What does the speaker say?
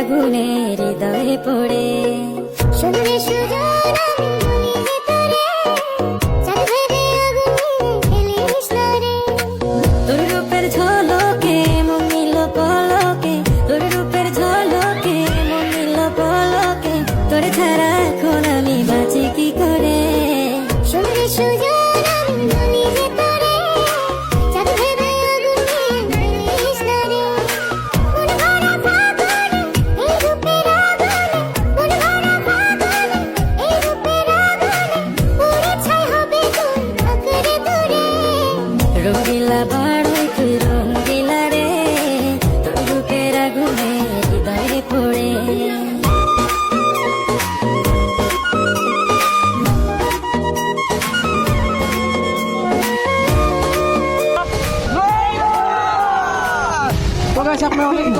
আগুনে হৃদয়ে পড়ে শুনলে সুজন আমি ভেতরে চাঁদ ভেবে আগুনে খেলিস না রে তোর রূপের ঝলকে মন নিল পলকে তোর রূপের ঝলকে মন নিল পলকে তোর ছাড়া এখন আমি বাঁচি কি করে শুনলে সুজন আমি ভেতরে চাঁদ ভেবে আগুনে খেলিস না রে মন ভরা ফাগুনে এই রূপের আগুনে মন ভরা ফাগুনে এই রূপের আগুনে পুরে ছাই হবে তোর আঁকড়ে ধরে রঙিলা বাড়ই তুই রঙিলা রে তোর রূপের আগুনে হৃদয়ে পড়ে So guys, ako na ulit